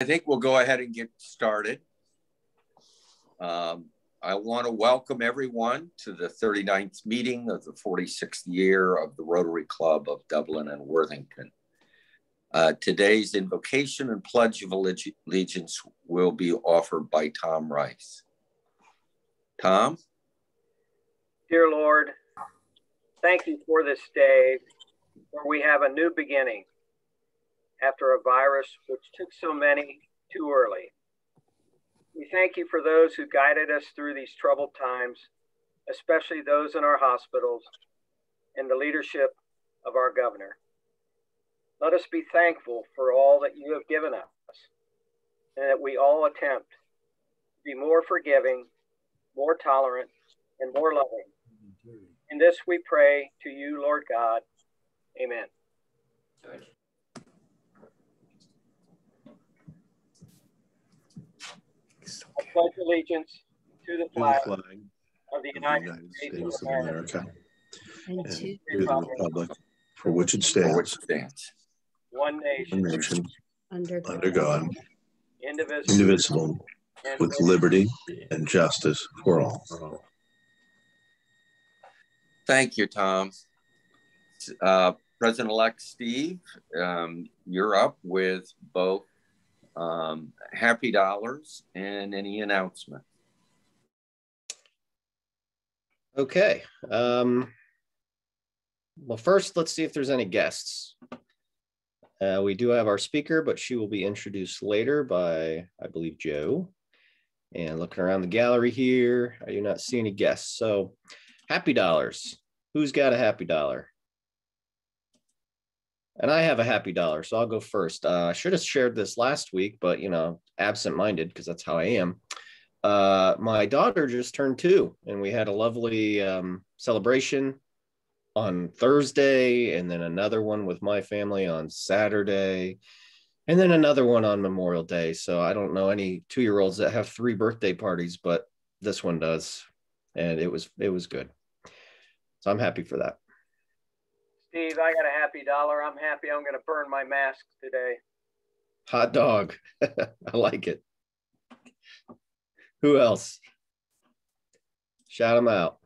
I think we'll go ahead and get started. I want to welcome everyone to the 39th meeting of the 46th year of the Rotary Club of Dublin and Worthington. Today's invocation and pledge of allegiance will be offered by Tom Rice. Tom? Dear Lord, thank you for this day where we have a new beginning after a virus which took so many too early. We thank you for those who guided us through these troubled times, especially those in our hospitals and the leadership of our governor. Let us be thankful for all that you have given us and that we all attempt to be more forgiving, more tolerant, and more loving. In this we pray to you, Lord God. Amen. I pledge allegiance to the flag of the United States of America and to the republic for which it stands, one nation, under God, indivisible, with liberty and justice for all. Thank you, Tom. President-elect Steve, you're up with both happy dollars and any announcement. Okay. Well, first, let's see if there's any guests. We do have our speaker, but she will be introduced later by, I believe, Joe. And looking around the gallery here, I do not see any guests. So happy dollars. Who's got a happy dollar? And I have a happy dollar, so I'll go first. I should have shared this last week, but, you know, absent-minded, because that's how I am. My daughter just turned 2, and we had a lovely celebration on Thursday, and then another one with my family on Saturday, and then another one on Memorial Day. So I don't know any 2-year-olds that have 3 birthday parties, but this one does, and it was good. So I'm happy for that. Steve, I got a happy dollar. I'm happy I'm going to burn my mask today. Hot dog. I like it. Who else? Shout them out.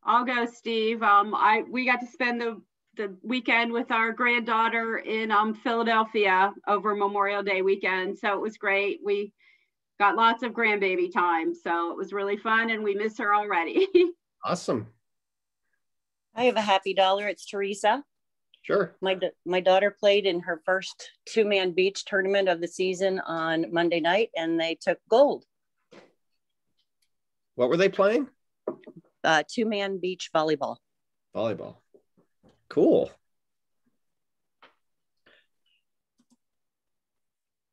I'll go, Steve. We got to spend the weekend with our granddaughter in Philadelphia over Memorial Day weekend. So it was great. We got lots of grandbaby time. So it was really fun and we miss her already. Awesome. I have a happy dollar. It's Teresa. Sure. My daughter played in her first 2-man beach tournament of the season on Monday night, and they took gold. What were they playing? 2-man beach volleyball. Volleyball. Cool.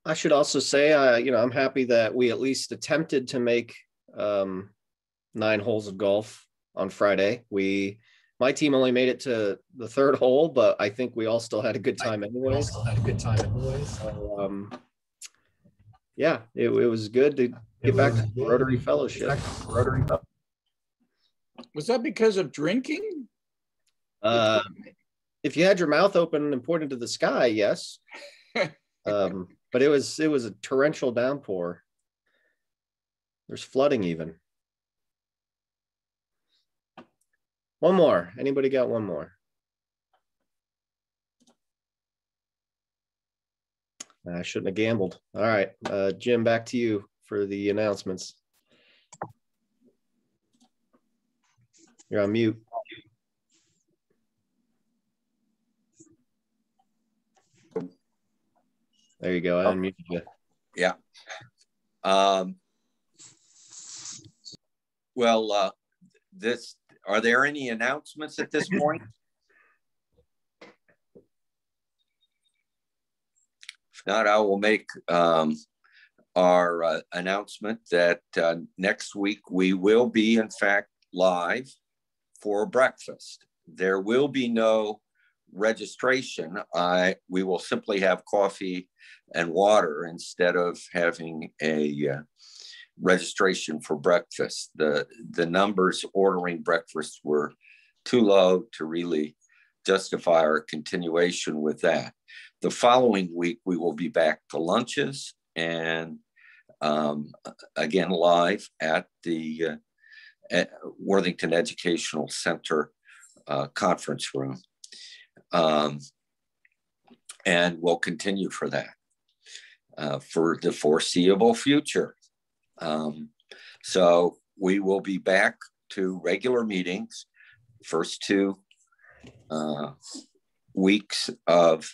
I should also say, I'm happy that we at least attempted to make 9 holes of golf on Friday. My team only made it to the 3rd hole, but I think we all still had a good time anyway. So, yeah, it was good to get back to the Rotary Fellowship. Was that because of drinking? If you had your mouth open and pointed to the sky, yes. But it was a torrential downpour. There's flooding even. One more. Anybody got one more? I shouldn't have gambled. All right, Jim, back to you for the announcements. You're on mute. There you go. I unmuted you. Yeah. Are there any announcements at this point? If not, I will make our announcement that next week we will be, in fact, live for breakfast. There will be no registration. We will simply have coffee and water instead of having a registration for breakfast. The numbers ordering breakfast were too low to really justify our continuation with that. The following week, we will be back to lunches and again, live at the Worthington Educational Center conference room. And we'll continue for that for the foreseeable future. So we will be back to regular meetings. First 2 weeks of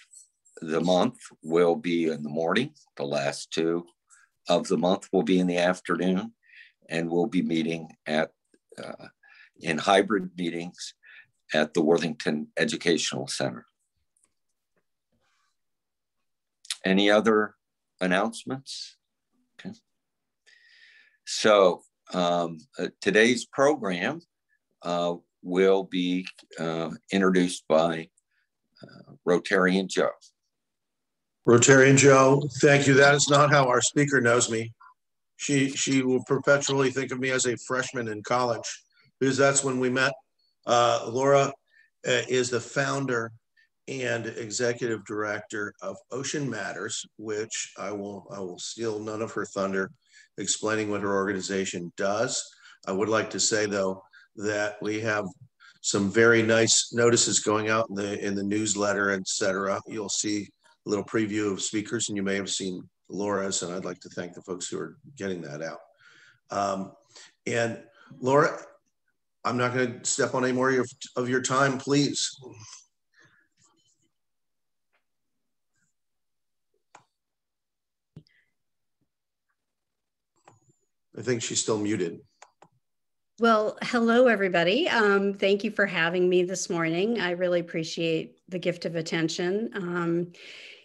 the month will be in the morning. The last 2 of the month will be in the afternoon, and we'll be meeting at in hybrid meetings at the Worthington Educational Center. Any other announcements? Okay. So today's program will be introduced by Rotarian Joe. Rotarian Joe, thank you. That is not how our speaker knows me. She will perpetually think of me as a freshman in college, because that's when we met. Laura is the founder and executive director of Ocean Matters, which I will steal none of her thunder explaining what her organization does. I would like to say, though, that we have some very nice notices going out in the newsletter, etc. You'll see a little preview of speakers, and you may have seen Laura's, and I'd like to thank the folks who are getting that out. And Laura, I'm not going to step on any more of your time, please. I think she's still muted. Well, hello, everybody. Thank you for having me this morning. I really appreciate the gift of attention.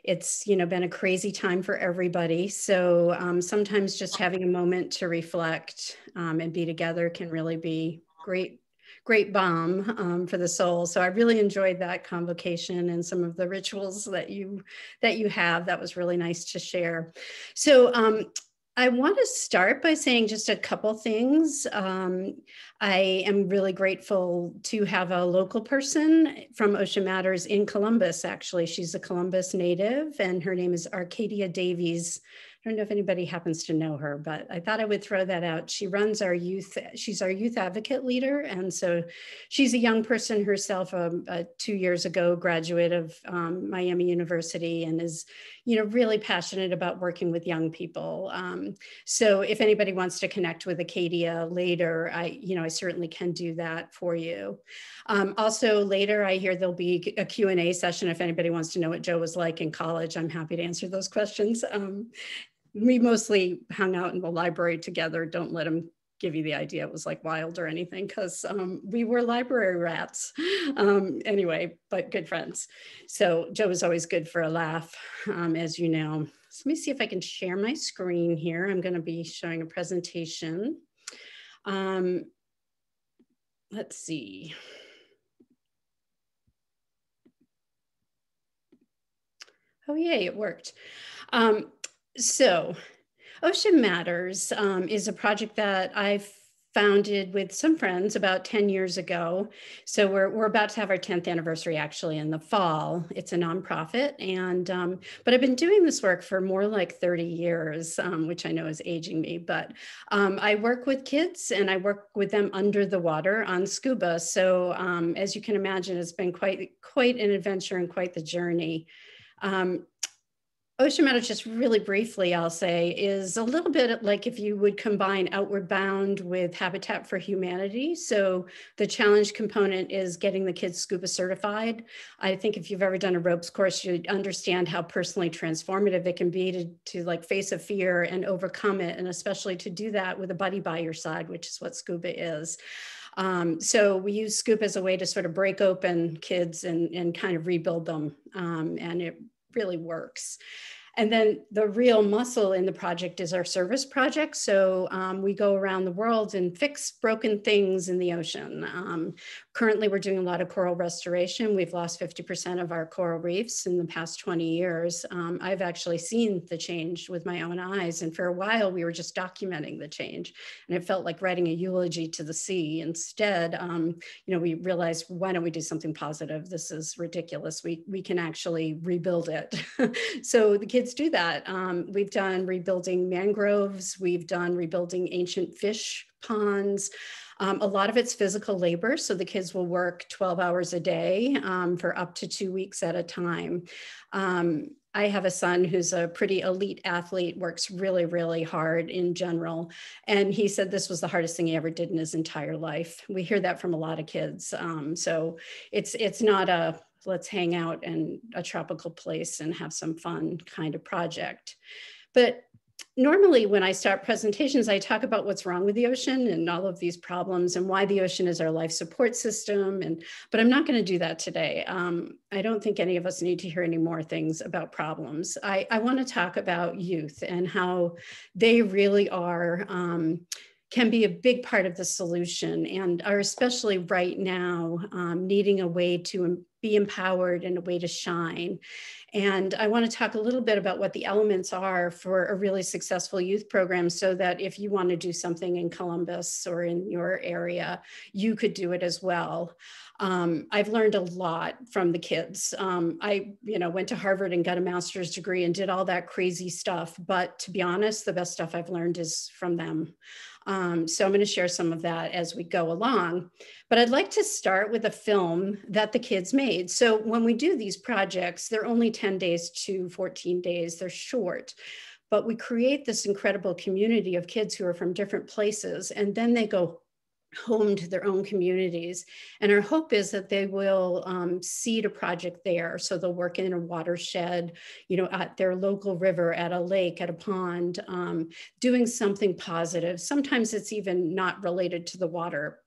It's been a crazy time for everybody. So sometimes just having a moment to reflect and be together can really be great balm for the soul. So I really enjoyed that convocation and some of the rituals that you have. That was really nice to share. So I want to start by saying just a couple things. I am really grateful to have a local person from Ocean Matters in Columbus, actually. She's a Columbus native, and her name is Arcadia Davies. I don't know if anybody happens to know her, but I thought I would throw that out. She runs our youth, she's our youth advocate leader. And so she's a young person herself, 2 years ago, graduate of Miami University, and is, really passionate about working with young people. So if anybody wants to connect with Acadia later, I certainly can do that for you. Also later, I hear there'll be a Q&A session. If anybody wants to know what Joe was like in college, I'm happy to answer those questions. We mostly hung out in the library together. Don't let him give you the idea it was like wild or anything, because we were library rats. Anyway, but good friends. So Joe was always good for a laugh, as you know. So let me see if I can share my screen here. I'm going to be showing a presentation. Let's see. Oh, yay, it worked. So Ocean Matters is a project that I founded with some friends about 10 years ago. So we're about to have our 10th anniversary actually in the fall. It's a nonprofit, and but I've been doing this work for more like 30 years, which I know is aging me, but I work with kids and I work with them under the water on scuba. So as you can imagine, it's been quite an adventure and quite the journey. Ocean Matters, just really briefly, I'll say, is a little bit like if you would combine Outward Bound with Habitat for Humanity. So the challenge component is getting the kids scuba certified. I think if you've ever done a ropes course, you understand how personally transformative it can be to like face a fear and overcome it, and especially to do that with a buddy by your side, which is what scuba is. So we use scuba as a way to sort of break open kids and kind of rebuild them, and it really works. And then the real muscle in the project is our service project. So we go around the world and fix broken things in the ocean. Currently, we're doing a lot of coral restoration. We've lost 50% of our coral reefs in the past 20 years. I've actually seen the change with my own eyes. And for a while, we were just documenting the change. And it felt like writing a eulogy to the sea. Instead, we realized, why don't we do something positive? This is ridiculous. We can actually rebuild it. So the kids kids do that. We've done rebuilding mangroves. We've done rebuilding ancient fish ponds. A lot of it's physical labor. So the kids will work 12 hours a day for up to 2 weeks at a time. I have a son who's a pretty elite athlete, works really, really hard in general. And he said this was the hardest thing he ever did in his entire life. We hear that from a lot of kids. So it's not a let's hang out in a tropical place and have some fun kind of project. But normally when I start presentations, I talk about what's wrong with the ocean and all of these problems and why the ocean is our life support system. But I'm not going to do that today. I don't think any of us need to hear any more things about problems. I want to talk about youth and how they really are, can be a big part of the solution and are especially right now needing a way to be empowered and a way to shine. And I want to talk a little bit about what the elements are for a really successful youth program so that if you want to do something in Columbus or in your area, you could do it as well. I've learned a lot from the kids. I went to Harvard and got a master's degree and did all that crazy stuff. But to be honest, the best stuff I've learned is from them. So I'm going to share some of that as we go along. But I'd like to start with a film that the kids made. So when we do these projects, they're only 10 days to 14 days. They're short. But we create this incredible community of kids who are from different places. And then they go home to their own communities. And our hope is that they will seed a project there. So they'll work in a watershed, at their local river, at a lake, at a pond, doing something positive. Sometimes it's even not related to the water.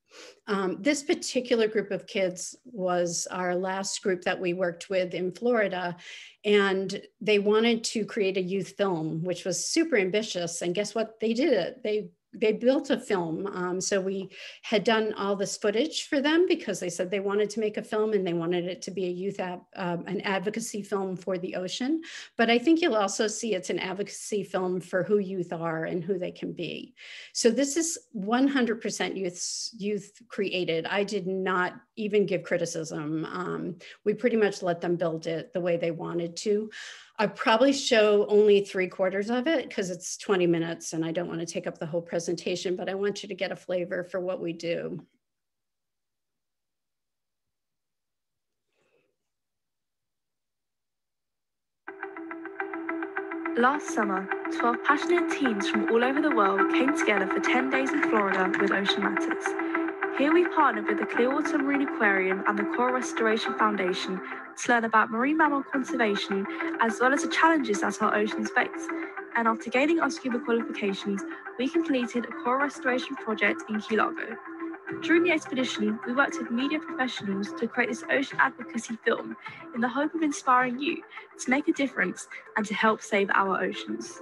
This particular group of kids was our last group that we worked with in Florida, and they wanted to create a youth film, which was super ambitious. And guess what? They did it. They built a film. So we had done all this footage for them because they said they wanted to make a film and they wanted it to be a youth an advocacy film for the ocean. But I think you'll also see it's an advocacy film for who youth are and who they can be. So this is 100% youth created. I did not even give criticism. We pretty much let them build it the way they wanted to. I probably show only 3/4 of it because it's 20 minutes and I don't want to take up the whole presentation, but I want you to get a flavor for what we do. Last summer, 12 passionate teens from all over the world came together for 10 days in Florida with Ocean Matters. Here we partnered with the Clearwater Marine Aquarium and the Coral Restoration Foundation to learn about marine mammal conservation as well as the challenges that our oceans face. And after gaining our scuba qualifications, we completed a coral restoration project in Key Largo. During the expedition, we worked with media professionals to create this ocean advocacy film in the hope of inspiring you to make a difference and to help save our oceans.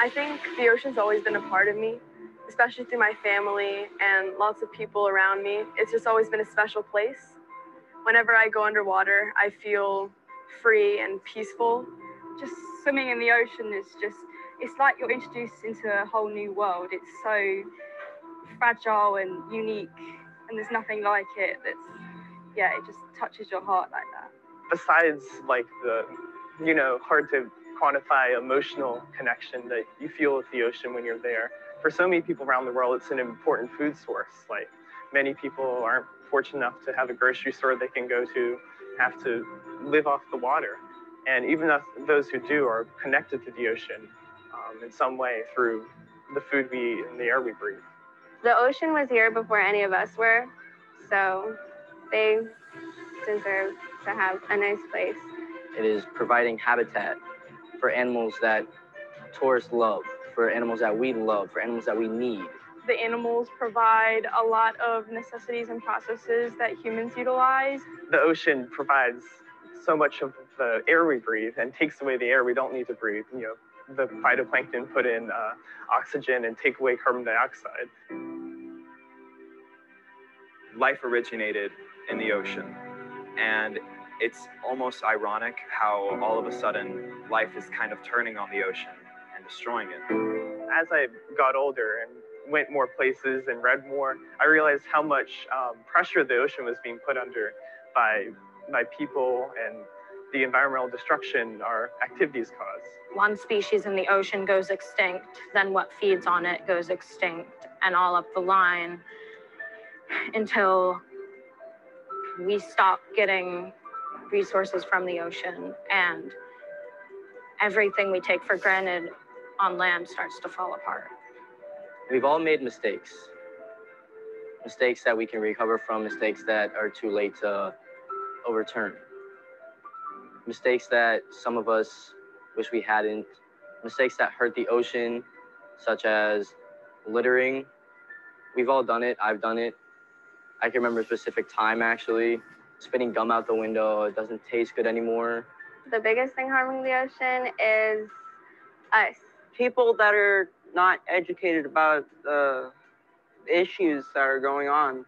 I think the ocean's always been a part of me, especially through my family and lots of people around me. It's just always been a special place. Whenever I go underwater, I feel free and peaceful. Just swimming in the ocean is it's like you're introduced into a whole new world. It's so fragile and unique, and there's nothing like it. It just touches your heart like that. Besides like the, hard to quantify emotional connection that you feel with the ocean when you're there, for so many people around the world, it's an important food source. Like many people aren't fortunate enough to have a grocery store they can go to, have to live off the water. And even those who do are connected to the ocean in some way through the food we eat and the air we breathe. The ocean was here before any of us were, so they deserve to have a nice place. It is providing habitat for animals that tourists love, for animals that we love, for animals that we need. The animals provide a lot of necessities and processes that humans utilize. The ocean provides so much of the air we breathe and takes away the air we don't need to breathe. The phytoplankton put in oxygen and take away carbon dioxide. Life originated in the ocean, and it's almost ironic how all of a sudden life is kind of turning on the ocean and destroying it. As I got older and went more places and read more, I realized how much pressure the ocean was being put under by by people and the environmental destruction our activities cause. One species in the ocean goes extinct, then what feeds on it goes extinct, and all up the line until we stop getting resources from the ocean and everything we take for granted on land starts to fall apart. We've all made mistakes. Mistakes that we can recover from, mistakes that are too late to overturn. Mistakes that some of us wish we hadn't. Mistakes that hurt the ocean, such as littering. We've all done it. I've done it. I can remember a specific time, actually. Spitting gum out the window. It doesn't taste good anymore. The biggest thing harming the ocean is us. People that are not educated about the issues that are going on.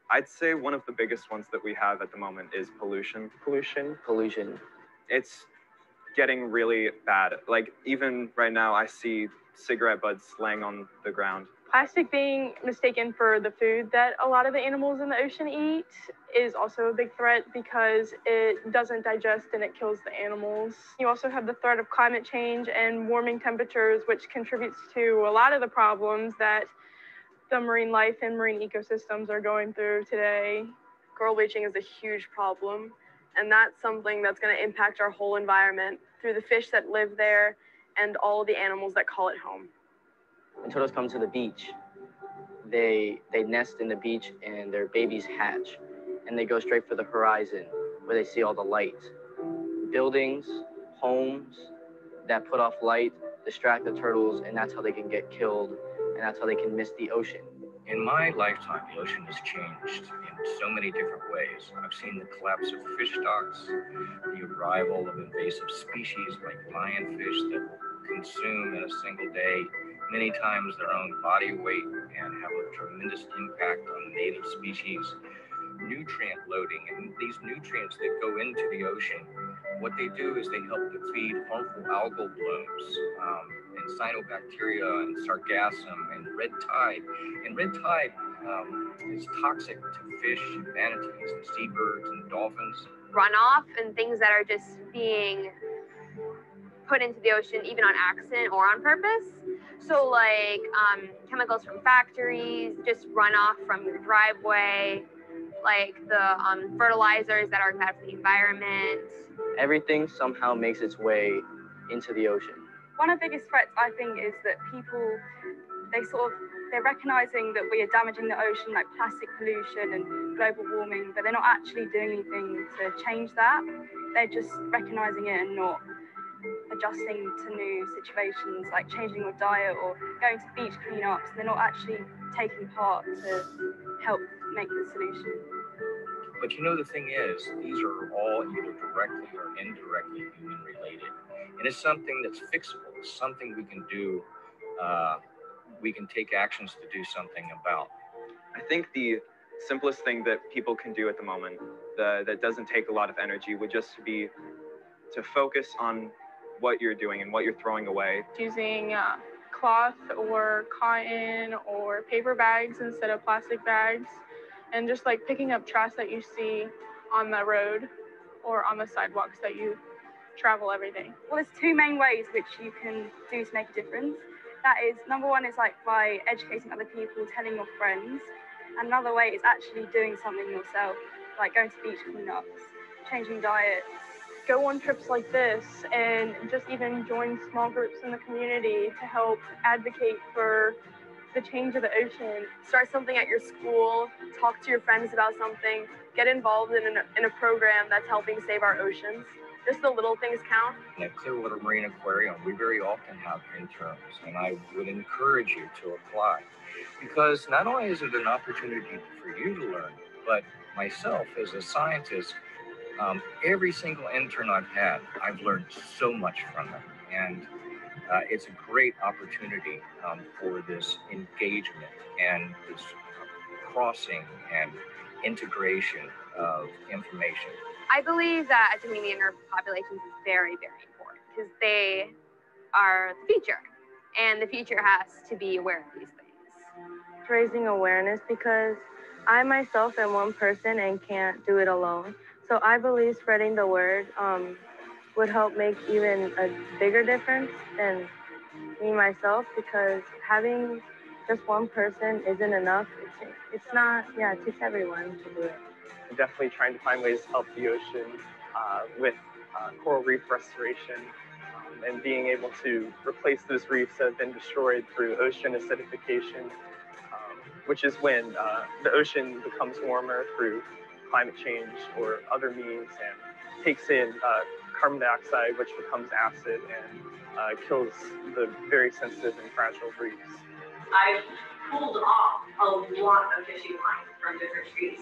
I'd say one of the biggest ones that we have at the moment is pollution. Pollution. It's getting really bad. Like, even right now, I see cigarette butts laying on the ground. Plastic being mistaken for the food that a lot of the animals in the ocean eat is also a big threat because it doesn't digest and it kills the animals. You also have the threat of climate change and warming temperatures, which contributes to a lot of the problems that the marine life and marine ecosystems are going through today. Coral bleaching is a huge problem, and that's something that's going to impact our whole environment through the fish that live there and all the animals that call it home. When turtles come to the beach, they nest in the beach and their babies hatch, and they go straight for the horizon where they see all the light. Buildings, homes that put off light distract the turtles, and that's how they can get killed, and that's how they can miss the ocean. In my lifetime, the ocean has changed in so many different ways. I've seen the collapse of fish stocks, the arrival of invasive species like lionfish that will consume in a single day many times their own body weight and have a tremendous impact on native species. Nutrient loading, and these nutrients that go into the ocean, what they do is they help to feed harmful algal blooms and cyanobacteria and sargassum and red tide. And red tide is toxic to fish, manatees, and seabirds and dolphins. Runoff and things that are just being put into the ocean even on accident or on purpose. So like chemicals from factories, just runoff from your driveway, like the fertilizers that are bad for the environment. Everything somehow makes its way into the ocean. One of the biggest threats, I think, is that people, they're recognizing that we are damaging the ocean, like plastic pollution and global warming, but they're not actually doing anything to change that. They're just recognizing it and not adjusting to new situations, like changing your diet or going to beach cleanups. They're not actually taking part to help make the solution. But you know, the thing is, these are all either directly or indirectly human related. And it's something that's fixable. It's something we can do. We can take actions to do something about. I think the simplest thing that people can do at the moment that doesn't take a lot of energy would just be to focus on what you're doing and what you're throwing away. Using cloth or cotton or paper bags instead of plastic bags, and just like picking up trash that you see on the road or on the sidewalks that you travel every day. Well, there's two main ways which you can do to make a difference. That is, number one is like by educating other people, telling your friends. Another way is actually doing something yourself, like going to beach cleanups, changing diets. Go on trips like this and just even join small groups in the community to help advocate for the change of the ocean. Start something at your school, talk to your friends about something, get involved in a program that's helping save our oceans. Just the little things count. At Clearwater Marine Aquarium, we very often have interns, and I would encourage you to apply, because not only is it an opportunity for you to learn, but myself as a scientist, every single intern I've had, I've learned so much from them. And it's a great opportunity for this engagement and this crossing and integration of information. I believe that educating the younger populations is very, very important because they are the future, and the future has to be aware of these things. Raising awareness, because I myself am one person and can't do it alone. So I believe spreading the word would help make even a bigger difference than me myself, because having just one person isn't enough. It's not, yeah, it takes everyone to do it. I'm definitely trying to find ways to help the ocean with coral reef restoration and being able to replace those reefs that have been destroyed through ocean acidification, which is when the ocean becomes warmer through climate change or other means and takes in carbon dioxide, which becomes acid and kills the very sensitive and fragile reefs. I've pulled off a lot of fishing lines from different trees.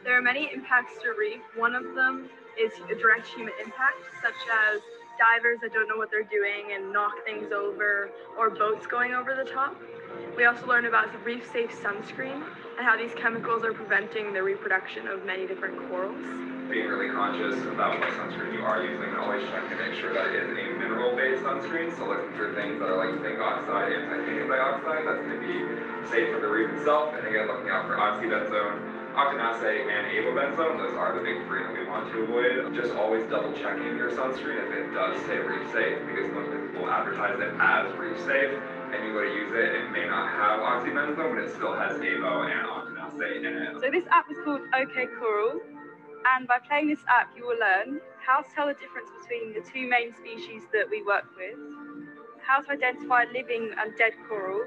There are many impacts to a reef. One of them is a direct human impact, such as divers that don't know what they're doing and knock things over, or boats going over the top. We also learned about the reef-safe sunscreen and how these chemicals are preventing the reproduction of many different corals. Being really conscious about what sunscreen you are using, and always check to make sure that it is a mineral-based sunscreen, so looking for things that are like zinc oxide and titanium dioxide, that's going to be safe for the reef itself, and again, looking out for oxybenzone, octanaceae, and avobenzone. Those are the big three that we want to avoid. Just always double checking your sunscreen if it does say reef safe, because most people advertise it as reef safe, and you go to use it, it may not have oxybenzone, but it still has avo and octanaceae in it. So this app is called OK Coral, and by playing this app you will learn how to tell the difference between the two main species that we work with, how to identify living and dead coral,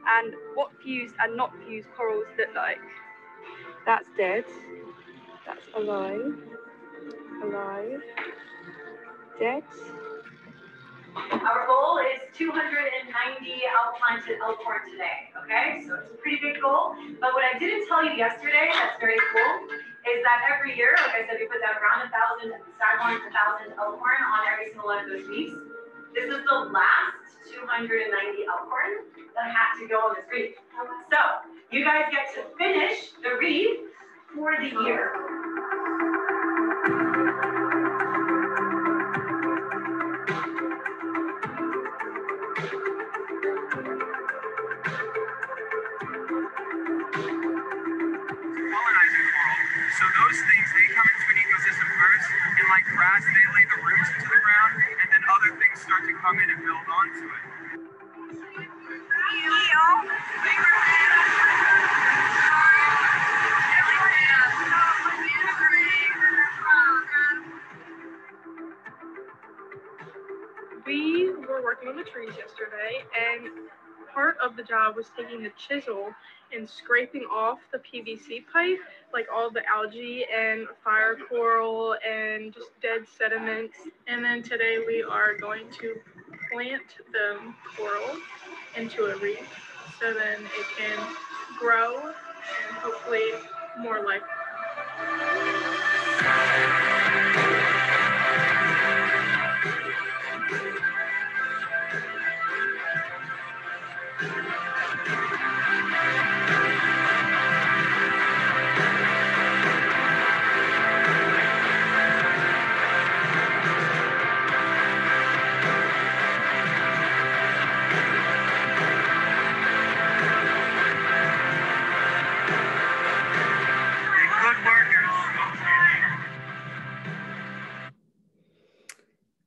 and what fused and not fused corals look like. That's dead, that's alive, alive, dead. Our goal is 290 out-planted elkhorn today, okay? So it's a pretty big goal. But what I didn't tell you yesterday that's very cool is that every year, like I said, we put down around 1,000 staghorns, 1,000 elkhorn on every single one of those reefs. This is the last 290 elkhorn that had to go on this reef. So you guys get to finish the reef for the year. So those things, they come into an ecosystem first, and like grass, they lay the roots into the ground, and then other things start to come in and build onto it. We were working on the trees yesterday, and part of the job was taking the chisel and scraping off the PVC pipe, like all the algae and fire coral and just dead sediments. And then today we are going to plant the coral into a reef so then it can grow and hopefully more life.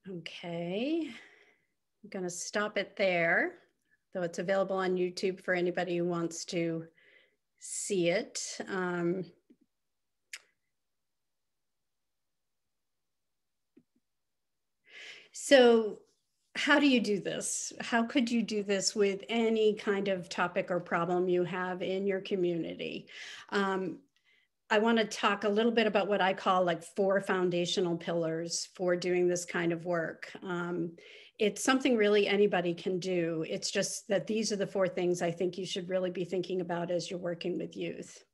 Okay, I'm going to stop it there, though it's available on YouTube for anybody who wants to see it. So how do you do this? How could you do this with any kind of topic or problem you have in your community? I want to talk a little bit about what I call like 4 foundational pillars for doing this kind of work. It's something really anybody can do. It's just that these are the 4 things I think you should really be thinking about as you're working with youth.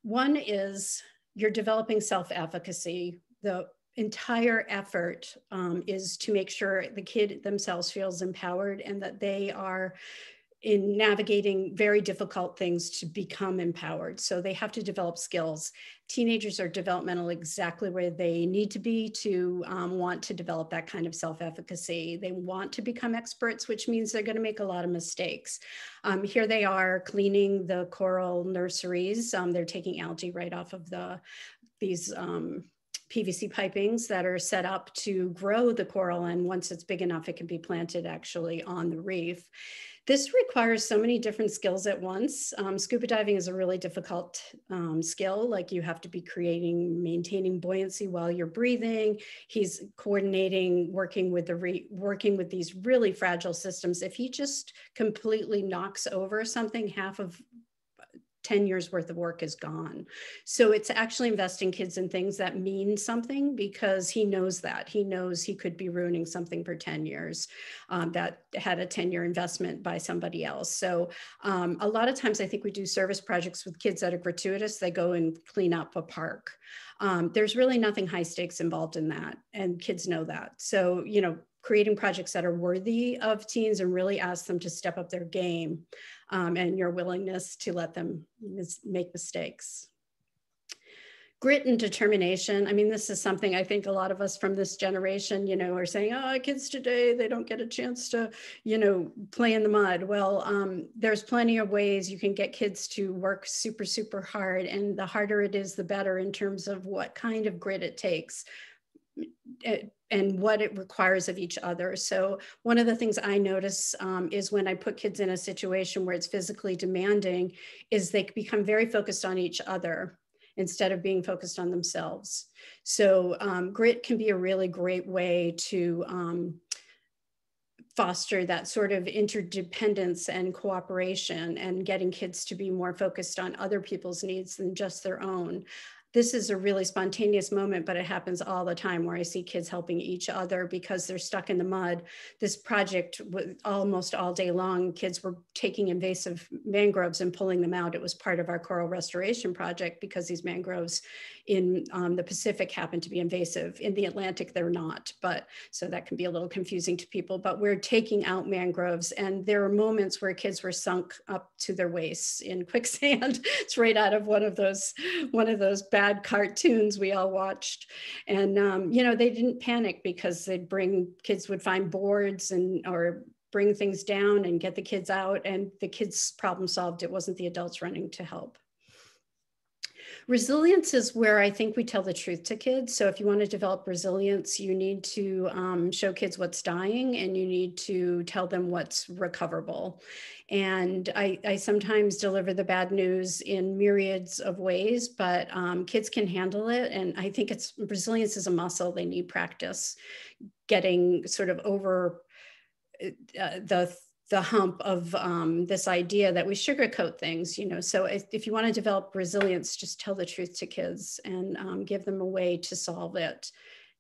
One is you're developing self-efficacy. The entire effort is to make sure the kid themselves feels empowered and that they are in navigating very difficult things to become empowered. So they have to develop skills. Teenagers are developmental exactly where they need to be to want to develop that kind of self-efficacy. They want to become experts, which means they're going to make a lot of mistakes. Here they are cleaning the coral nurseries. They're taking algae right off of these PVC pipings that are set up to grow the coral. And once it's big enough, it can be planted actually on the reef. This requires so many different skills at once. Scuba diving is a really difficult skill. Like you have to be maintaining buoyancy while you're breathing. He's coordinating, working with these really fragile systems. If he just completely knocks over something, half of 10 years worth of work is gone. So it's actually investing kids in things that mean something, because he knows that. He knows he could be ruining something for 10 years that had a 10-year investment by somebody else. So a lot of times I think we do service projects with kids that are gratuitous. They go and clean up a park. There's really nothing high stakes involved in that, and kids know that. So, you know, creating projects that are worthy of teens and really ask them to step up their game and your willingness to let them make mistakes. Grit and determination. I mean, this is something I think a lot of us from this generation, you know, are saying, oh, kids today, they don't get a chance to, you know, play in the mud. Well, there's plenty of ways you can get kids to work super, super hard. And the harder it is, the better in terms of what kind of grit it takes and what it requires of each other. So one of the things I notice is when I put kids in a situation where it's physically demanding, is they become very focused on each other instead of being focused on themselves. So grit can be a really great way to foster that sort of interdependence and cooperation, and getting kids to be more focused on other people's needs than just their own. This is a really spontaneous moment, but it happens all the time where I see kids helping each other because they're stuck in the mud. This project, almost all day long, kids were taking invasive mangroves and pulling them out. It was part of our coral restoration project because these mangroves in the Pacific happen to be invasive. In the Atlantic, they're not, but so that can be a little confusing to people, but we're taking out mangroves, and there are moments where kids were sunk up to their waists in quicksand. It's right out of one of those bad cartoons we all watched. And, you know, they didn't panic because kids would find boards or bring things down and get the kids out, and the kids problem solved. It wasn't the adults running to help. Resilience is where I think we tell the truth to kids. So if you want to develop resilience, you need to show kids what's dying, and you need to tell them what's recoverable. And I sometimes deliver the bad news in myriads of ways, but kids can handle it. And I think resilience is a muscle. They need practice getting sort of over the hump of this idea that we sugarcoat things, you know. So if you want to develop resilience, just tell the truth to kids and give them a way to solve it.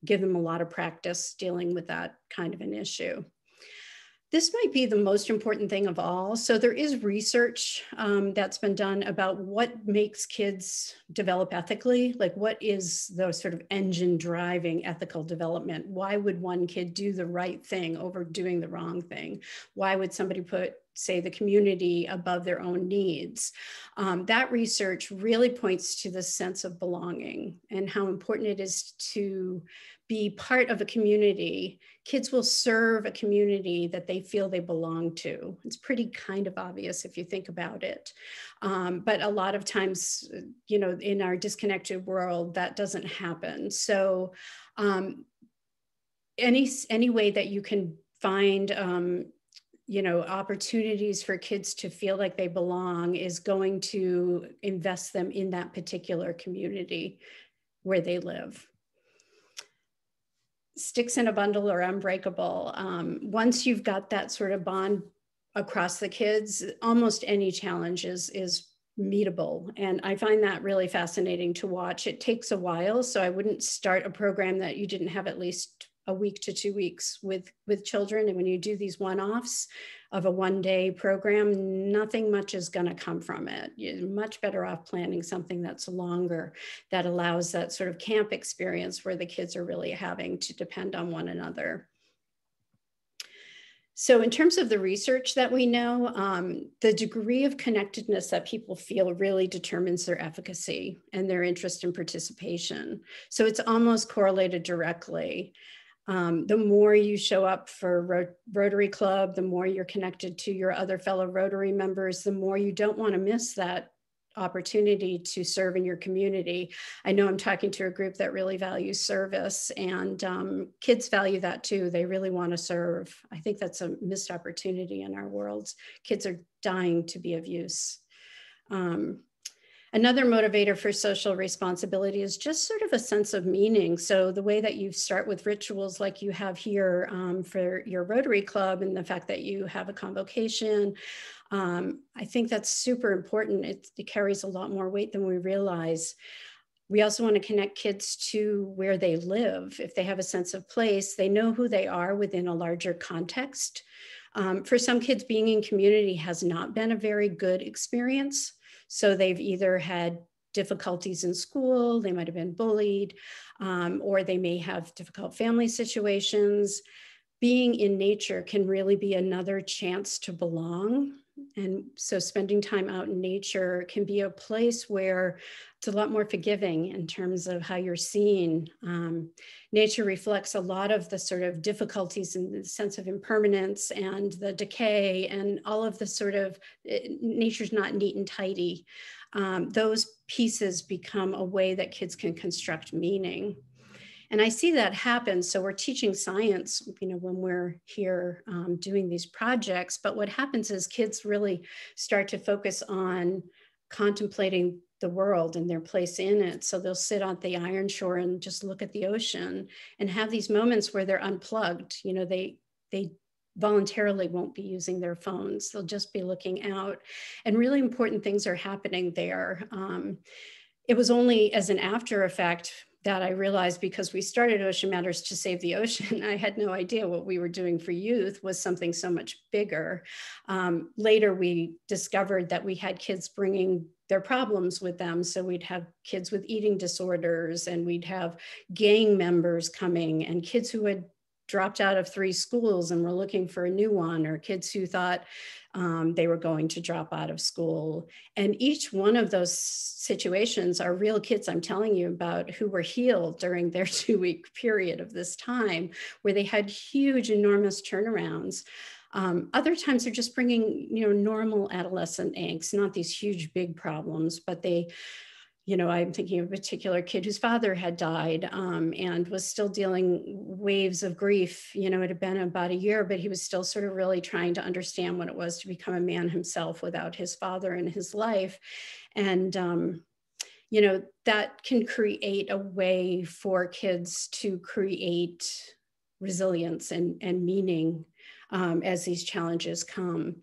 Give them a lot of practice dealing with that kind of an issue. This might be the most important thing of all. So there is research that's been done about what makes kids develop ethically, like what is the sort of engine driving ethical development? Why would one kid do the right thing over doing the wrong thing? Why would somebody put, say, the community above their own needs? That research really points to the sense of belonging and how important it is to be part of a community. Kids will serve a community that they feel they belong to. It's pretty kind of obvious if you think about it. But a lot of times, you know, in our disconnected world, that doesn't happen. So any way that you can find you know, opportunities for kids to feel like they belong is going to invest them in that particular community where they live. Sticks in a bundle or unbreakable. Once you've got that sort of bond across the kids, almost any challenge is meetable. And I find that really fascinating to watch. It takes a while, so I wouldn't start a program that you didn't have at least a week to 2 weeks with children. And when you do these one-offs of a one-day program, nothing much is going to come from it. You're much better off planning something that's longer, that allows that sort of camp experience where the kids are really having to depend on one another. So in terms of the research that we know, the degree of connectedness that people feel really determines their efficacy and their interest in participation. So it's almost correlated directly. The more you show up for Rotary Club, the more you're connected to your other fellow Rotary members, the more you don't want to miss that opportunity to serve in your community. I know I'm talking to a group that really values service, and kids value that too. They really want to serve. I think that's a missed opportunity in our world. Kids are dying to be of use. Another motivator for social responsibility is just sort of a sense of meaning. So the way that you start with rituals like you have here for your Rotary Club, and the fact that you have a convocation, I think that's super important. It carries a lot more weight than we realize. We also want to connect kids to where they live. If they have a sense of place, they know who they are within a larger context. For some kids, being in community has not been a very good experience. So they've either had difficulties in school, they might have been bullied, or they may have difficult family situations. Being in nature can really be another chance to belong. And so spending time out in nature can be a place where it's a lot more forgiving in terms of how you're seen. Nature reflects a lot of the sort of difficulties and the sense of impermanence and the decay and all of the sort of, nature's not neat and tidy. Those pieces become a way that kids can construct meaning. And I see that happen. So we're teaching science, when we're here doing these projects, but what happens is kids really start to focus on contemplating the world and their place in it. So they'll sit on the iron shore and just look at the ocean and have these moments where they're unplugged. They voluntarily won't be using their phones. They'll just be looking out, and really important things are happening there. It was only as an after effect that I realized, because we started Ocean Matters to save the ocean, I had no idea what we were doing for youth was something so much bigger. Later, we discovered that we had kids bringing their problems with them. So we'd have kids with eating disorders, and we'd have gang members coming, and kids who had dropped out of 3 schools and were looking for a new one, or kids who thought they were going to drop out of school. And each one of those situations are real kids I'm telling you about who were healed during their 2-week period of this time, where they had huge, enormous turnarounds. Other times they're just bringing, normal adolescent angst, not these huge, big problems, but they, I'm thinking of a particular kid whose father had died and was still dealing waves of grief. It had been about a year, but he was still sort of really trying to understand what it was to become a man himself without his father in his life. And, that can create a way for kids to create resilience and meaning as these challenges come.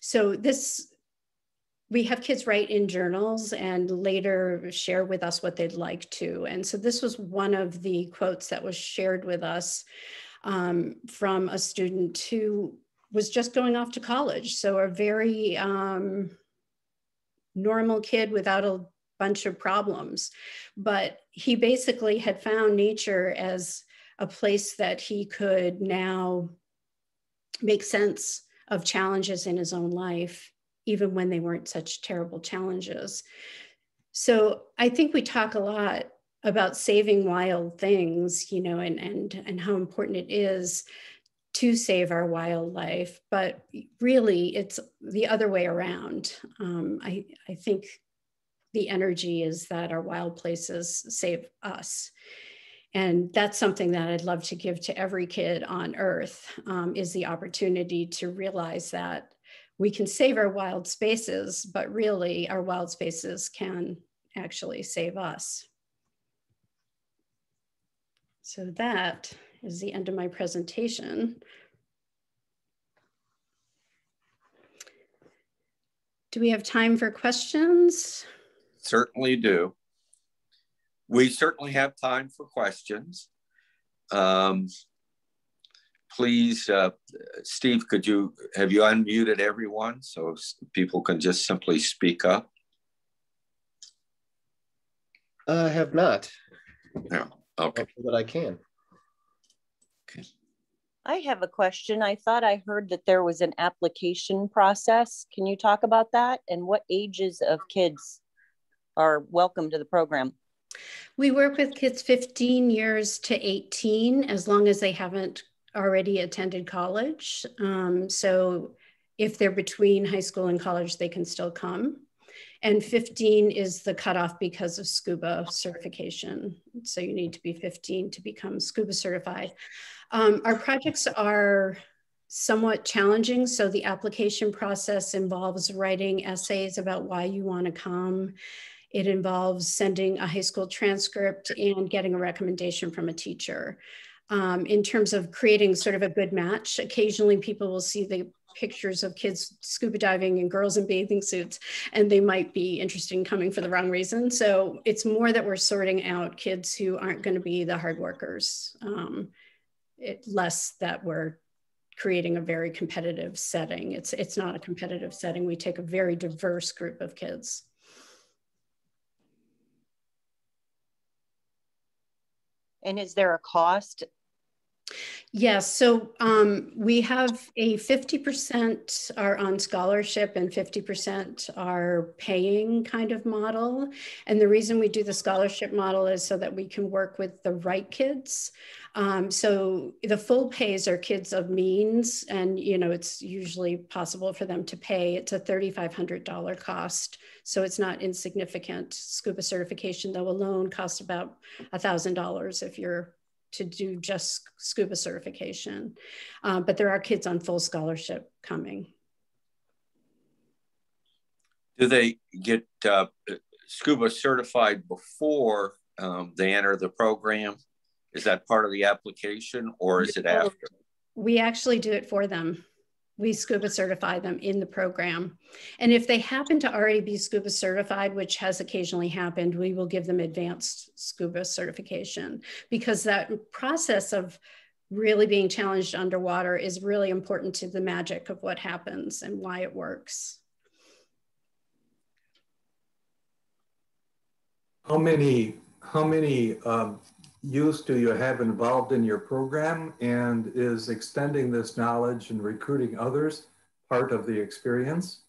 So we have kids write in journals and later share with us what they'd like to. And so this was one of the quotes that was shared with us from a student who was just going off to college. So a very normal kid without a bunch of problems. But he basically had found nature as a place that he could now make sense of challenges in his own life, even when they weren't such terrible challenges. So I think we talk a lot about saving wild things, and how important it is to save our wildlife, but really it's the other way around. I think the energy is that our wild places save us. And that's something that I'd love to give to every kid on Earth, is the opportunity to realize that we can save our wild spaces, but really our wild spaces can actually save us. So that is the end of my presentation. Do we have time for questions? Certainly do. We certainly have time for questions. Please, Steve, have you unmuted everyone so people can just simply speak up? I have not. Yeah, okay. But I can. Okay. I have a question. I thought I heard that there was an application process. Can you talk about that? And what ages of kids are welcome to the program? We work with kids 15 years to 18, as long as they haven't already attended college. So if they're between high school and college, they can still come. And 15 is the cutoff because of scuba certification. So you need to be 15 to become scuba certified. Our projects are somewhat challenging. So the application process involves writing essays about why you want to come. It involves sending a high school transcript and getting a recommendation from a teacher. In terms of creating sort of a good match, occasionally people will see the pictures of kids scuba diving and girls in bathing suits, and they might be interested in coming for the wrong reason. So it's more that we're sorting out kids who aren't going to be the hard workers, less that we're creating a very competitive setting. It's not a competitive setting. We take a very diverse group of kids. And is there a cost? Yes, so we have a 50% are on scholarship and 50% are paying kind of model. And the reason we do the scholarship model is so that we can work with the right kids. So the full pays are kids of means, and it's usually possible for them to pay. It's a $3,500 cost, so it's not insignificant. Scuba certification, though, alone costs about $1,000 if you're to do just scuba certification. But there are kids on full scholarship coming. Do they get scuba certified before they enter the program? Is that part of the application, or is it after? We actually do it for them. We scuba certify them in the program. And if they happen to already be scuba certified, which has occasionally happened, we will give them advanced scuba certification, because that process of really being challenged underwater is really important to the magic of what happens and why it works. How many youth do you have involved in your program, and is extending this knowledge and recruiting others part of the experience?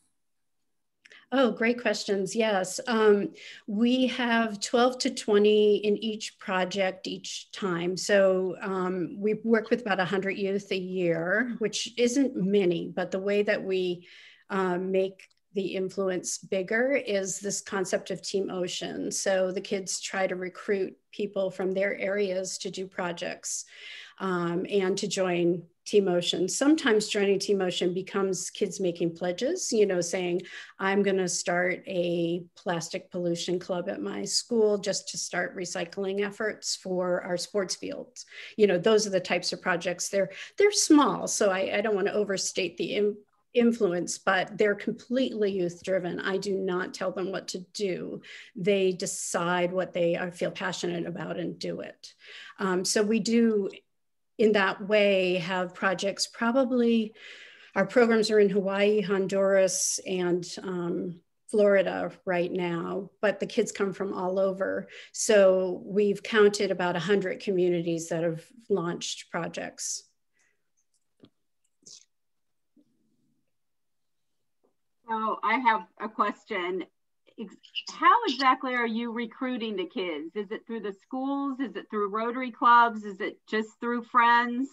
Oh, great questions. Yes. We have 12 to 20 in each project each time. So we work with about 100 youth a year, which isn't many, but the way that we make the influence bigger is this concept of Team Ocean. So the kids try to recruit people from their areas to do projects and to join Team Ocean. Sometimes joining Team Ocean becomes kids making pledges, saying, I'm going to start a plastic pollution club at my school just to start recycling efforts for our sports fields. Those are the types of projects. They're small, so I don't want to overstate the influence, but they're completely youth driven. I do not tell them what to do. They decide what they feel passionate about and do it. So we do, in that way, have projects. Probably our programs are in Hawaii, Honduras, and Florida right now, but the kids come from all over. So we've counted about 100 communities that have launched projects. So I have a question. How exactly are you recruiting the kids? Is it through the schools? Is it through Rotary clubs? Is it just through friends?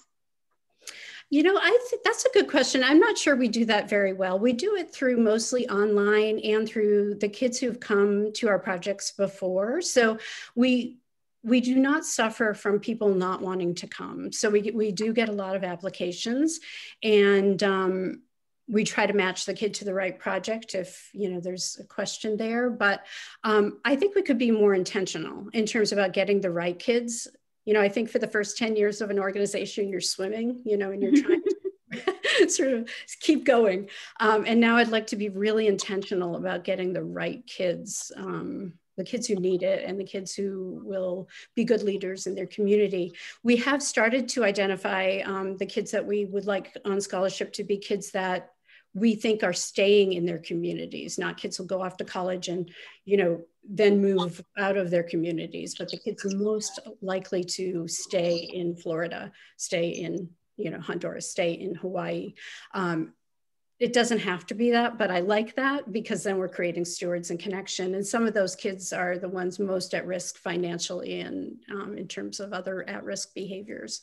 I think that's a good question. I'm not sure we do that very well. We do it through mostly online and through the kids who've come to our projects before. So we do not suffer from people not wanting to come. So we do get a lot of applications, and we try to match the kid to the right project if there's a question there. But I think we could be more intentional in terms about getting the right kids. I think for the first 10 years of an organization, you're swimming, and you're trying to sort of keep going. And now I'd like to be really intentional about getting the right kids, the kids who need it and the kids who will be good leaders in their community. We have started to identify the kids that we would like on scholarship to be kids that we think are staying in their communities, not kids who go off to college and, then move out of their communities, but the kids most likely to stay in Florida, stay in, Honduras, stay in Hawaii. It doesn't have to be that, but I like that because then we're creating stewards and connection. And some of those kids are the ones most at risk financially and in terms of other at-risk behaviors.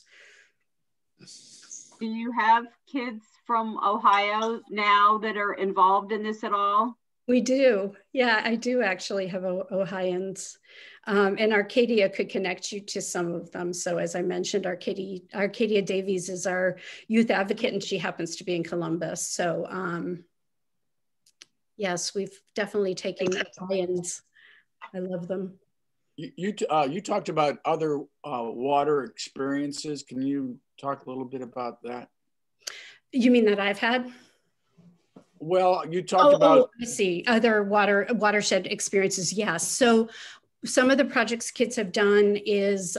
Do you have kids from Ohio now that are involved in this at all? We do. Yeah, I do actually have Ohioans. And Arcadia could connect you to some of them. So as I mentioned, Arcadia Davies is our youth advocate, and she happens to be in Columbus. So yes, we've definitely taken Ohioans. I love them. You talked about other water experiences. Can you talk a little bit about that? You mean that I've had? Well, you talked about. I see. Other watershed experiences. Yes. So some of the projects kids have done is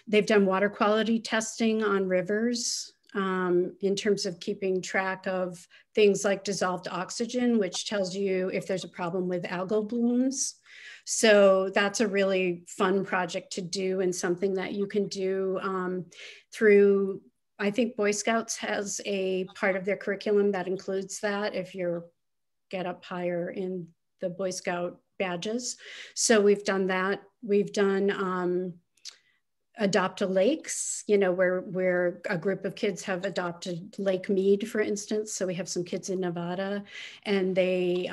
they've done water quality testing on rivers in terms of keeping track of things like dissolved oxygen, which tells you if there's a problem with algal blooms. So that's a really fun project to do, and something that you can do through, I think Boy Scouts has a part of their curriculum that includes that if you're get up higher in the Boy Scout badges. So we've done that. We've done adopt a lakes, you know, where a group of kids have adopted Lake Mead, for instance. So we have some kids in Nevada, and they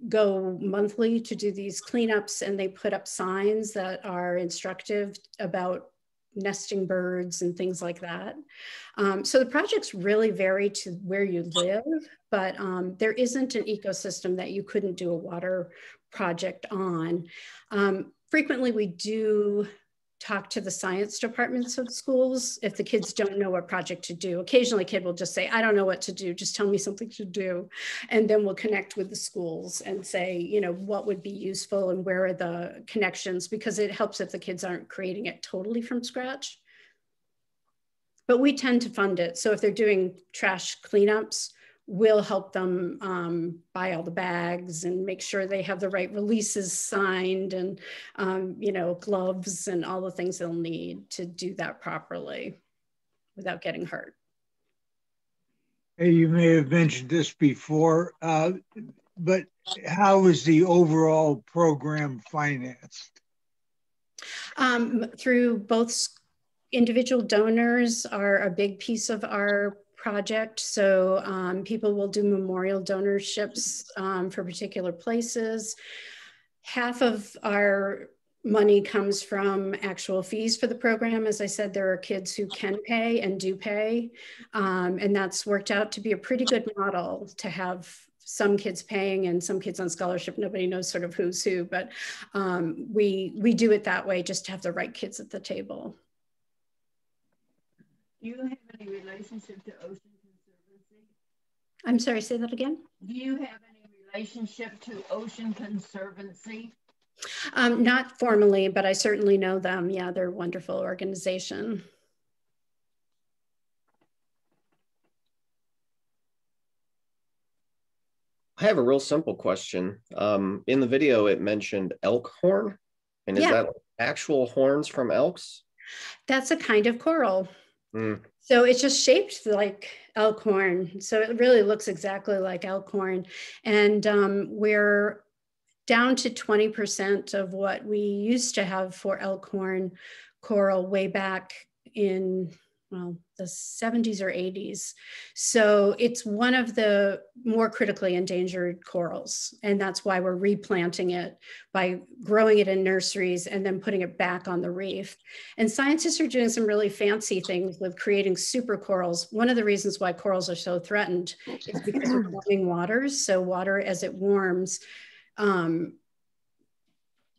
go monthly to do these cleanups, and they put up signs that are instructive about nesting birds and things like that. So the projects really vary to where you live, but there isn't an ecosystem that you couldn't do a water project on. Frequently we do talk to the science departments of schools if the kids don't know what project to do. Occasionally a kid will just say, I don't know what to do, just tell me something to do. And then we'll connect with the schools and say, you know, what would be useful and where are the connections, because it helps if the kids aren't creating it totally from scratch. But we tend to fund it. So if they're doing trash cleanups, we'll help them buy all the bags and make sure they have the right releases signed, and you know, gloves and all the things they'll need to do that properly without getting hurt. Hey, you may have mentioned this before, but how is the overall program financed? Through both individual donors are a big piece of our project. So people will do memorial donorships for particular places. Half of our money comes from actual fees for the program. As I said, there are kids who can pay and do pay. And that's worked out to be a pretty good model, to have some kids paying and some kids on scholarship. Nobody knows sort of who's who, but we do it that way just to have the right kids at the table. Do you have any relationship to Ocean Conservancy? I'm sorry, say that again. Do you have any relationship to Ocean Conservancy? Not formally, but I certainly know them. Yeah, they're a wonderful organization. I have a real simple question. In the video, it mentioned elk horn. And is that actual horns from elks? That's a kind of coral. So it's just shaped like elk horn. So it really looks exactly like elk horn. And we're down to 20% of what we used to have for elk horn coral way back in, well, the 70s or 80s. So it's one of the more critically endangered corals. And that's why we're replanting it by growing it in nurseries and then putting it back on the reef. And scientists are doing some really fancy things with creating super corals. One of the reasons why corals are so threatened is because of warming waters. So water, as it warms,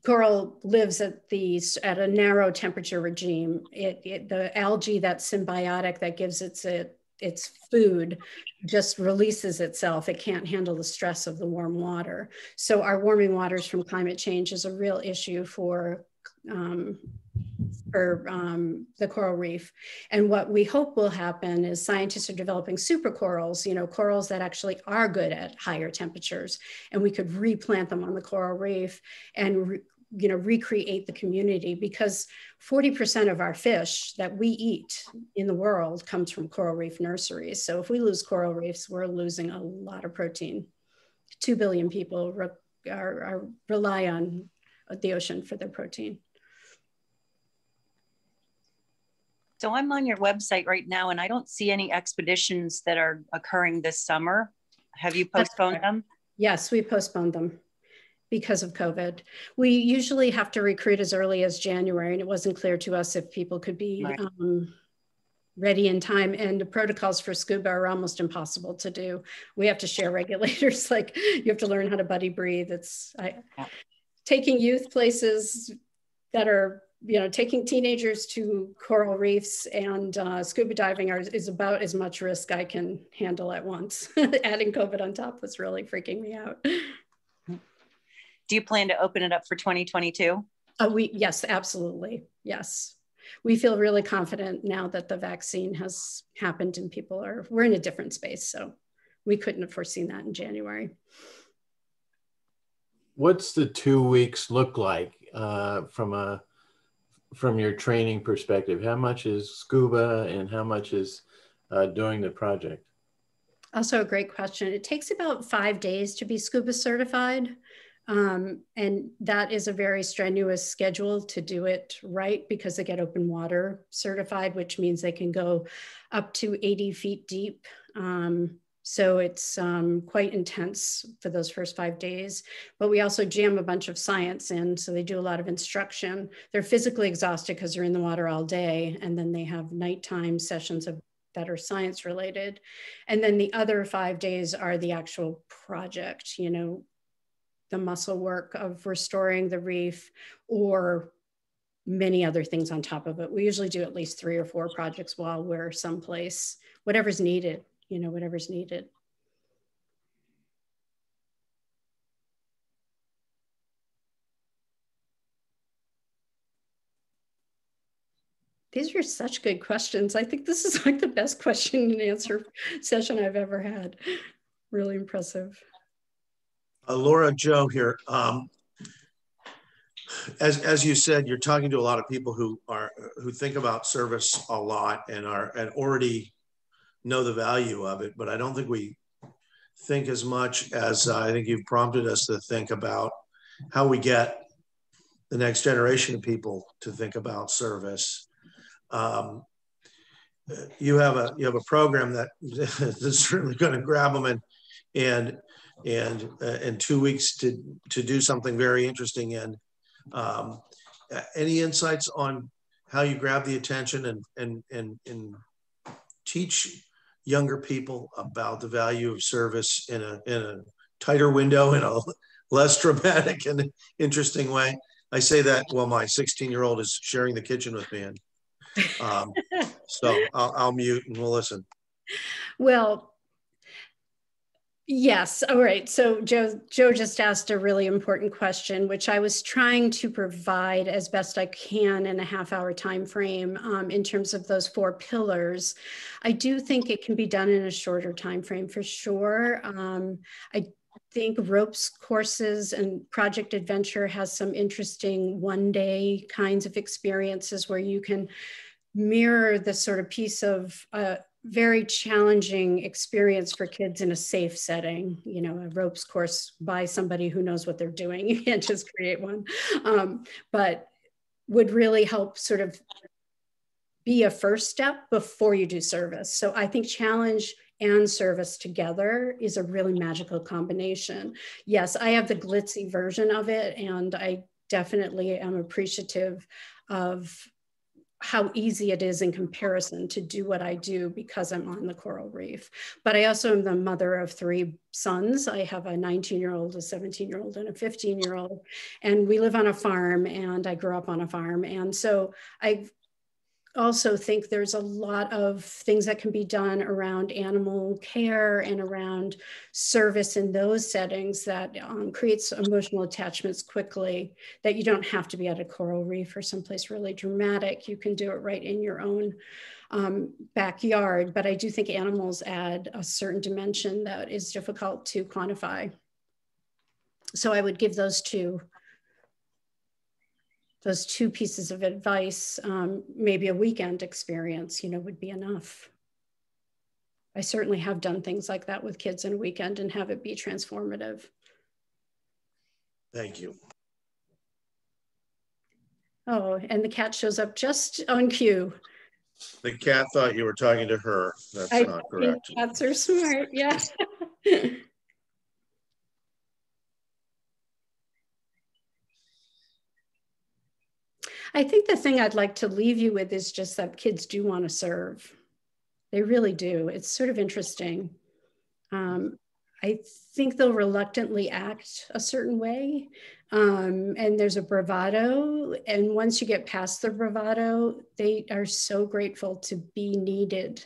coral lives at a narrow temperature regime. The algae that's symbiotic that gives its food just releases itself. It can't handle the stress of the warm water. So our warming waters from climate change is a real issue for the coral reef. And what we hope will happen is scientists are developing supercorals, you know, corals that actually are good at higher temperatures, and we could replant them on the coral reef and recreate the community, because 40% of our fish that we eat in the world comes from coral reef nurseries. So if we lose coral reefs, we're losing a lot of protein. 2 billion people rely on the ocean for their protein. So I'm on your website right now, and I don't see any expeditions that are occurring this summer. Have you postponed them? Yes, we postponed them because of COVID. We usually have to recruit as early as January, and it wasn't clear to us if people could be ready in time. And the protocols for scuba are almost impossible to do. We have to share regulators, like you have to learn how to buddy breathe. It's taking youth places that are, you know, taking teenagers to coral reefs and scuba diving is about as much risk I can handle at once. Adding COVID on top was really freaking me out. Do you plan to open it up for 2022? Yes, absolutely. Yes. We feel really confident now that the vaccine has happened and we're in a different space. So we couldn't have foreseen that in January. What's the 2 weeks look like from your training perspective? How much is scuba and how much is doing the project? Also a great question. It takes about 5 days to be scuba certified. And that is a very strenuous schedule to do it right, because they get open water certified, which means they can go up to 80 feet deep. So it's quite intense for those first 5 days, but we also jam a bunch of science in. So they do a lot of instruction. They're physically exhausted because they're in the water all day. And then they have nighttime sessions that are science related. And then the other 5 days are the actual project, you know, the muscle work of restoring the reef or many other things on top of it. We usually do at least 3 or 4 projects while we're someplace, whatever's needed, you know, whatever's needed. These are such good questions. I think this is like the best question and answer session I've ever had. Really impressive. Laura, Joe here. As you said, you're talking to a lot of people who think about service a lot and already know the value of it, but I don't think we think as much as I think you've prompted us to think about how we get the next generation of people to think about service. You have a program that's certainly going to grab them and in 2 weeks to do something very interesting. And any insights on how you grab the attention and teach younger people about the value of service in a tighter window, in a less dramatic and interesting way? I say that while my 16-year-old is sharing the kitchen with me. And so I'll mute and we'll listen. Well, yes. All right. So Joe just asked a really important question, which I was trying to provide as best I can in a half-hour time frame in terms of those 4 pillars. I do think it can be done in a shorter time frame for sure. I think ropes courses and Project Adventure has some interesting one-day kinds of experiences where you can mirror this sort of piece of very challenging experience for kids in a safe setting, you know, a ropes course by somebody who knows what they're doing. You can't just create one, but would really help sort of be a first step before you do service. So I think challenge and service together is a really magical combination. Yes, I have the glitzy version of it, and I definitely am appreciative of how easy it is in comparison to do what I do because I'm on the coral reef. But I also am the mother of 3 sons. I have a 19-year-old, a 17-year-old, and a 15-year-old. And we live on a farm, and I grew up on a farm. And so I also think there's a lot of things that can be done around animal care and around service in those settings that creates emotional attachments quickly, that you don't have to be at a coral reef or someplace really dramatic. You can do it right in your own backyard. But I do think animals add a certain dimension that is difficult to quantify. So I would give those two pieces of advice. Maybe a weekend experience, you know, would be enough. I certainly have done things like that with kids in a weekend and have it be transformative. Thank you. Oh, and the cat shows up just on cue. The cat thought you were talking to her. That's not correct. Cats are smart, yeah. I think the thing I'd like to leave you with is just that kids do want to serve. They really do. It's sort of interesting. I think they'll reluctantly act a certain way. And there's a bravado. And once you get past the bravado, they are so grateful to be needed.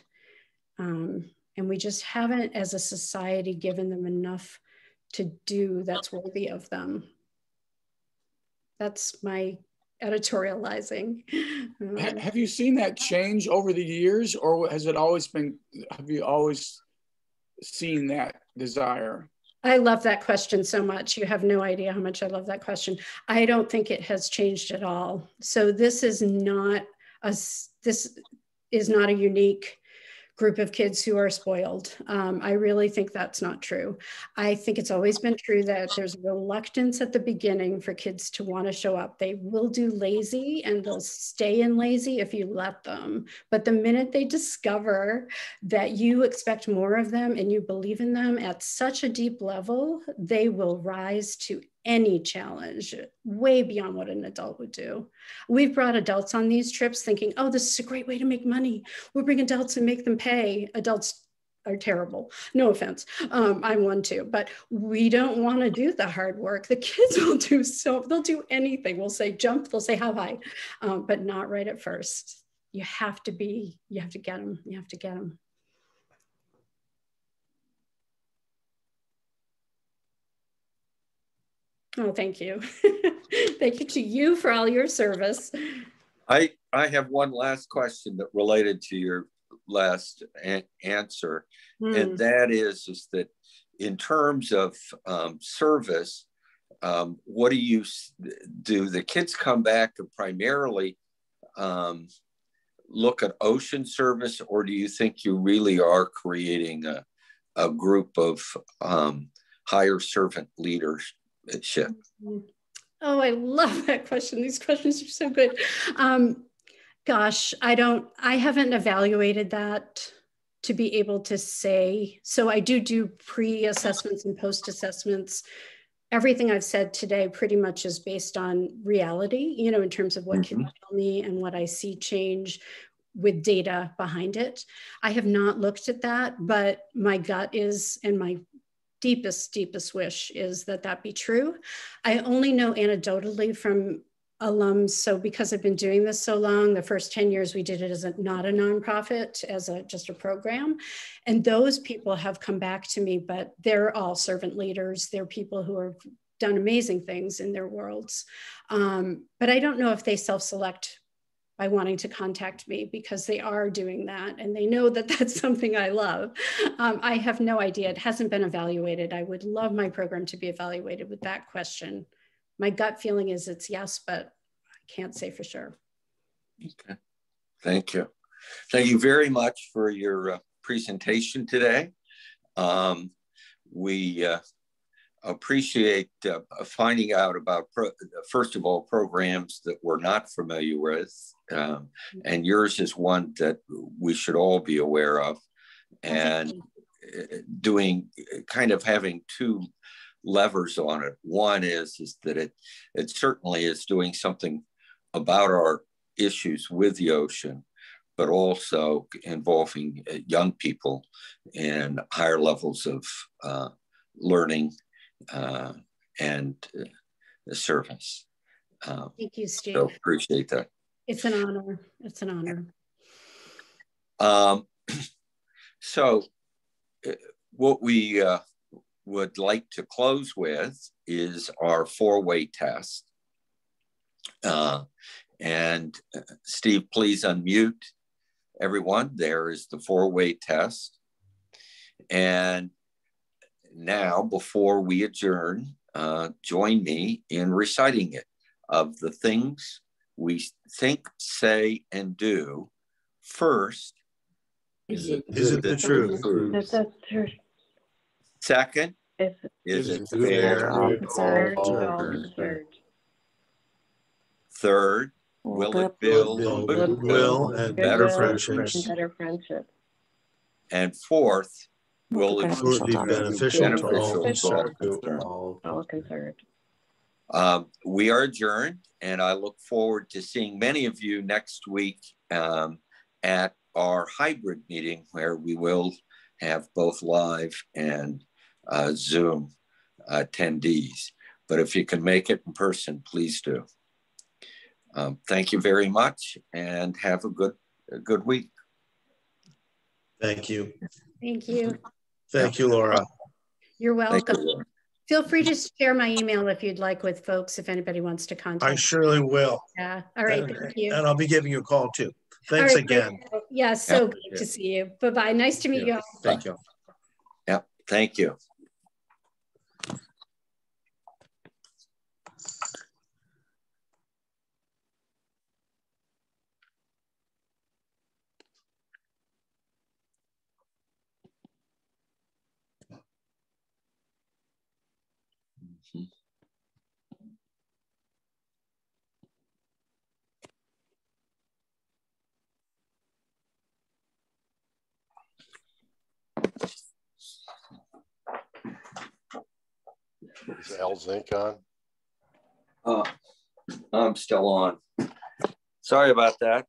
And we just haven't, as a society, given them enough to do that's worthy of them. That's my editorializing. Have you seen that change over the years, or has it always been, have you always seen that desire? I love that question so much. You have no idea how much I love that question. I don't think it has changed at all. So this is not a unique group of kids who are spoiled. I really think that's not true. I think it's always been true that there's reluctance at the beginning for kids to want to show up. They will do lazy and they'll stay in lazy if you let them. But the minute they discover that you expect more of them and you believe in them at such a deep level, they will rise to any challenge way beyond what an adult would do. We've brought adults on these trips thinking, oh, this is a great way to make money. We'll bring adults and make them pay. Adults are terrible. No offense. I'm one too, but we don't want to do the hard work. The kids will do they'll do anything. We'll say jump, they'll say how high, but not right at first. You have to get them. You have to get them. Oh, thank you. Thank you to you for all your service. I have one last question that related to your last answer. And that is that in terms of service, what do you do? The kids come back to primarily look at ocean service, or do you think you really are creating a group of higher servant leaders? Oh, I love that question. These questions are so good. Gosh, I haven't evaluated that to be able to say. So I do pre-assessments and post-assessments. Everything I've said today pretty much is based on reality, in terms of what kids tell me and what I see change with data behind it. I have not looked at that, but my gut is, and my deepest wish is that be true. I only know anecdotally from alums. So because I've been doing this so long, the first 10 years we did it as not a nonprofit, as just a program. And those people have come back to me, but they're all servant leaders. They're people who have done amazing things in their worlds. But I don't know if they self-select by wanting to contact me, because they are doing that and they know that that's something I love. I have no idea. It hasn't been evaluated. I would love my program to be evaluated with that question. My gut feeling is it's yes, but I can't say for sure. Okay, thank you. Thank you very much for your presentation today. We appreciate finding out about, first of all, programs that we're not familiar with. And yours is one that we should all be aware of. And having two levers on it. One is that it certainly is doing something about our issues with the ocean, but also involving young people in higher levels of learning and service. Thank you, Steve. So appreciate that. It's an honor. It's an honor. So what we would like to close with is our 4-way test. And Steve, please unmute everyone. There is the 4-way test. And now, before we adjourn, join me in reciting it. Of the things we think, say, and do, first, is it the truth? Is it true? Second, is it fair to all concerned? Third, will it build goodwill and better friendships? And fourth, will it be beneficial to all concerned? We are adjourned, and I look forward to seeing many of you next week at our hybrid meeting, where we will have both live and Zoom attendees. But if you can make it in person, please do. Thank you very much, and have a good week. Thank you. Thank you. Thank you, Laura. You're welcome. You, Feel free to share my email if you'd like with folks, if anybody wants to contact I surely will. Yeah. All right. Thank you. And I'll be giving you a call too. Thanks again. Yeah. So great to see you. Bye-bye. Nice to meet you all. Thank you. Yeah. Thank you. Is Al's ink on? I'm still on. Sorry about that.